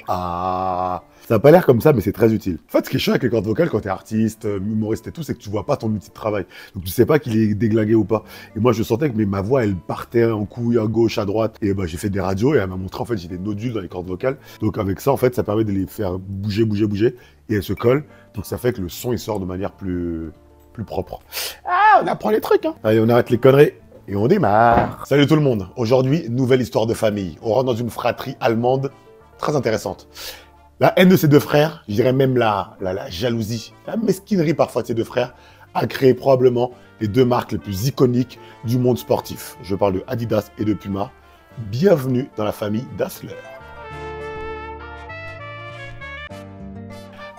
Ah, ça n'a pas l'air comme ça, mais c'est très utile. En fait, ce qui est chiant avec les cordes vocales quand t'es artiste, humoriste et tout, c'est que tu vois pas ton outil de travail. Donc tu sais pas qu'il est déglingué ou pas. Et moi, je sentais que ma voix, elle partait en couille à gauche, à droite. Et bah, j'ai fait des radios et elle m'a montré en fait j'ai des nodules dans les cordes vocales. Donc avec ça, en fait, ça permet de les faire bouger, bouger, bouger. Et elles se collent. Donc ça fait que le son, il sort de manière plus propre. Ah, on apprend les trucs, hein. Allez, on arrête les conneries. Et on démarre. Salut tout le monde. Aujourd'hui, nouvelle histoire de famille. On rentre dans une fratrie allemande très intéressante. La haine de ces deux frères, je dirais même la jalousie, la mesquinerie parfois de ces deux frères, a créé probablement les deux marques les plus iconiques du monde sportif. Je parle de Adidas et de Puma. Bienvenue dans la famille Dassler.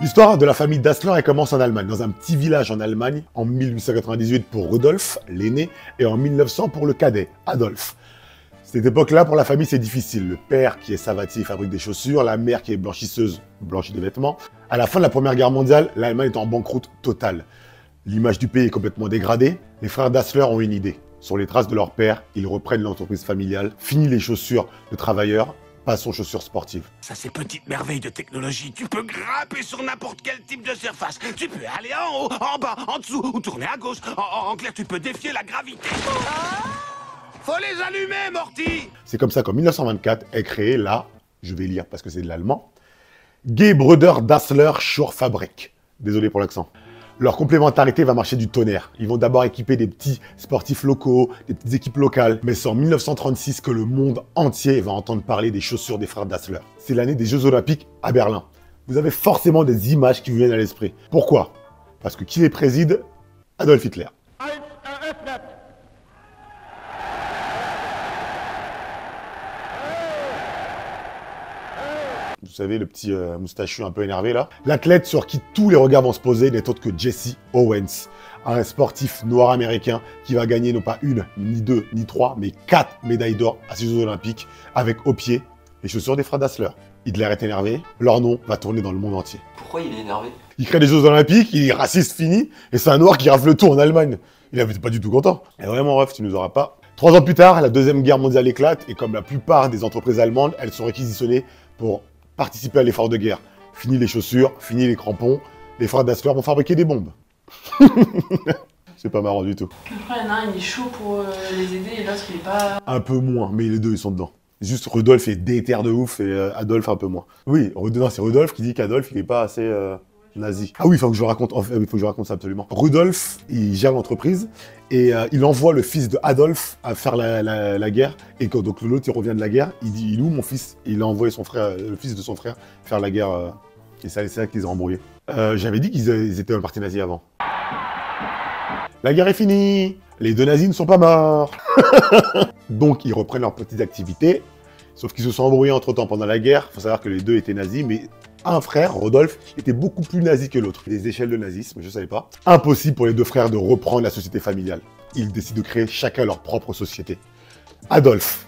L'histoire de la famille Dassler, elle commence en Allemagne, dans un petit village en Allemagne, en 1898 pour Rudolf, l'aîné, et en 1900 pour le cadet, Adolf. Cette époque-là, pour la famille, c'est difficile. Le père, qui est savatier, fabrique des chaussures, la mère, qui est blanchisseuse, blanchit des vêtements. À la fin de la Première Guerre mondiale, l'Allemagne est en banqueroute totale. L'image du pays est complètement dégradée. Les frères Dassler ont une idée. Sur les traces de leur père, ils reprennent l'entreprise familiale, fini les chaussures de travailleurs, passent aux chaussures sportives. Ça, c'est petite merveille de technologie. Tu peux grimper sur n'importe quel type de surface. Tu peux aller en haut, en bas, en dessous, ou tourner à gauche. En clair, tu peux défier la gravité. Faut les allumer, Morty! C'est comme ça qu'en 1924 est créée la, je vais lire parce que c'est de l'allemand, Gebrüder Dassler Schuhfabrik. Désolé pour l'accent. Leur complémentarité va marcher du tonnerre. Ils vont d'abord équiper des petits sportifs locaux, des petites équipes locales. Mais c'est en 1936 que le monde entier va entendre parler des chaussures des frères Dassler. C'est l'année des Jeux Olympiques à Berlin. Vous avez forcément des images qui vous viennent à l'esprit. Pourquoi? Parce que qui les préside? Adolf Hitler. Vous savez, le petit moustachu un peu énervé là. L'athlète sur qui tous les regards vont se poser n'est autre que Jesse Owens, un sportif noir américain qui va gagner non pas une, ni deux, ni trois, mais 4 médailles d'or à ces Jeux Olympiques avec au pied les chaussures des frères Dassler. Hitler est énervé, leur nom va tourner dans le monde entier. Pourquoi il est énervé? Il crée des Jeux Olympiques, il est raciste fini, et c'est un noir qui rafle le tour en Allemagne. Il n'était pas du tout content. Et vraiment, ref, tu nous auras pas. 3 ans plus tard, la Deuxième Guerre mondiale éclate, et comme la plupart des entreprises allemandes, elles sont réquisitionnées pour participer à l'effort de guerre. Fini les chaussures, fini les crampons, les frères Dassler vont fabriquer des bombes. C'est pas marrant du tout. Après, il y en a un, il est chaud pour les aider et l'autre, il est pas... Un peu moins, mais les deux, ils sont dedans. Juste Rudolf est déter de ouf et Adolf un peu moins. Oui, c'est Rudolf qui dit qu'Adolf, il est pas assez nazi. Ah oui, il faut que je raconte ça absolument. Rudolf, il gère l'entreprise et il envoie le fils de Adolf à faire la guerre. Et quand donc l'autre, il revient de la guerre, il dit, il est où mon fils? Et il a envoyé son frère, le fils de son frère, faire la guerre. Et c'est là qu'ils ont embrouillé. J'avais dit qu'ils étaient dans le parti nazi avant. La guerre est finie. Les deux nazis ne sont pas morts. Donc, ils reprennent leurs petites activités. Sauf qu'ils se sont embrouillés entre-temps pendant la guerre. Il faut savoir que les deux étaient nazis, mais un frère, Rodolphe, était beaucoup plus nazi que l'autre. Des échelles de nazisme, je ne savais pas. Impossible pour les deux frères de reprendre la société familiale. Ils décident de créer chacun leur propre société. Adolphe,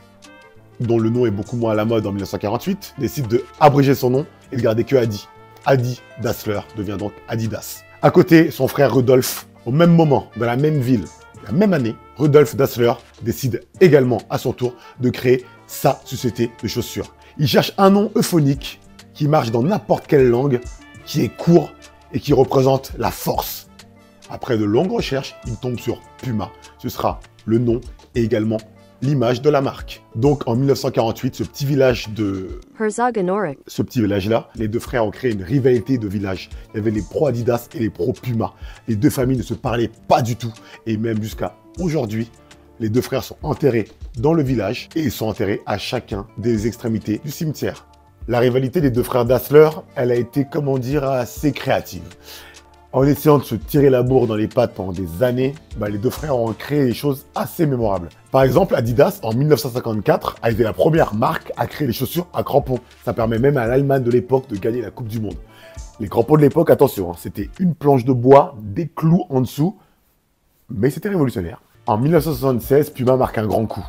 dont le nom est beaucoup moins à la mode en 1948, décide de abréger son nom et de garder que Adi. Adi Dassler devient donc Adidas. À côté, son frère Rudolf, au même moment, dans la même ville, la même année, Rudolf Dassler décide également à son tour de créer sa société de chaussures. Il cherche un nom euphonique qui marche dans n'importe quelle langue, qui est court et qui représente la force. Après de longues recherches, il tombe sur Puma. Ce sera le nom et également l'image de la marque. Donc en 1948, ce petit village-là, les deux frères ont créé une rivalité de village. Il y avait les pro Adidas et les pro Puma. Les deux familles ne se parlaient pas du tout. Et même jusqu'à aujourd'hui, les deux frères sont enterrés dans le village et ils sont enterrés à chacun des extrémités du cimetière. La rivalité des deux frères Dassler, elle a été, comment dire, assez créative. En essayant de se tirer la bourre dans les pattes pendant des années, les deux frères ont créé des choses assez mémorables. Par exemple, Adidas, en 1954, a été la première marque à créer les chaussures à crampons. Ça permet même à l'Allemagne de l'époque de gagner la Coupe du Monde. Les crampons de l'époque, attention, c'était une planche de bois, des clous en dessous, mais c'était révolutionnaire. En 1976, Puma marque un grand coup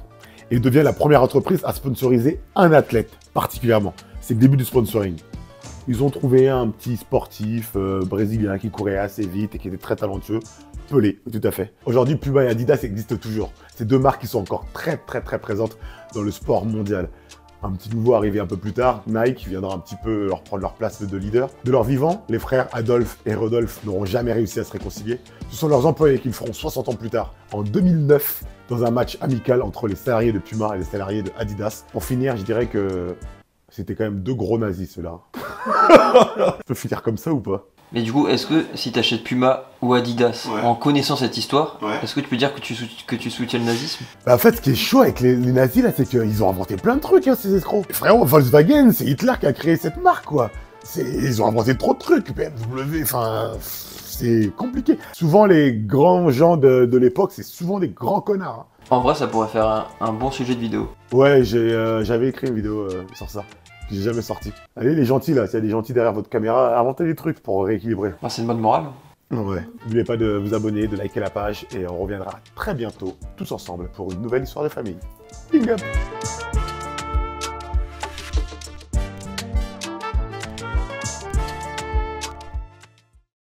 et devient la première entreprise à sponsoriser un athlète, particulièrement. C'est le début du sponsoring. Ils ont trouvé un petit sportif brésilien qui courait assez vite et qui était très talentueux. Pelé, tout à fait. Aujourd'hui, Puma et Adidas existent toujours. Ces deux marques qui sont encore très présentes dans le sport mondial. Un petit nouveau arrivé un peu plus tard, Nike viendra un petit peu leur prendre leur place de leader. De leur vivant, les frères Adolphe et Rodolphe n'auront jamais réussi à se réconcilier. Ce sont leurs employés qui le feront 60 ans plus tard, en 2009, dans un match amical entre les salariés de Puma et les salariés de Adidas. Pour finir, je dirais que c'était quand même deux gros nazis, ceux-là. Je peux finir comme ça ou pas? Mais du coup, est-ce que si t'achètes Puma ou Adidas, Ouais. en connaissant cette histoire, Ouais. est-ce que tu peux dire que tu soutiens le nazisme? Bah, en fait, ce qui est chaud avec les nazis, là, c'est qu'ils ont inventé plein de trucs, hein, ces escrocs. Frérot, Volkswagen, c'est Hitler qui a créé cette marque, quoi. Ils ont inventé trop de trucs, BMW, enfin... C'est compliqué. Souvent, les grands gens de l'époque, c'est souvent des grands connards. Hein. En vrai, ça pourrait faire un bon sujet de vidéo. Ouais, j'avais écrit une vidéo sur ça. Que j'ai jamais sorti. Allez, les gentils, là, s'il y a des gentils derrière votre caméra, inventez des trucs pour rééquilibrer. Bah, c'est une bonne morale. Ouais. N'oubliez pas de vous abonner, de liker la page, et on reviendra très bientôt, tous ensemble, pour une nouvelle histoire de famille. Bing up.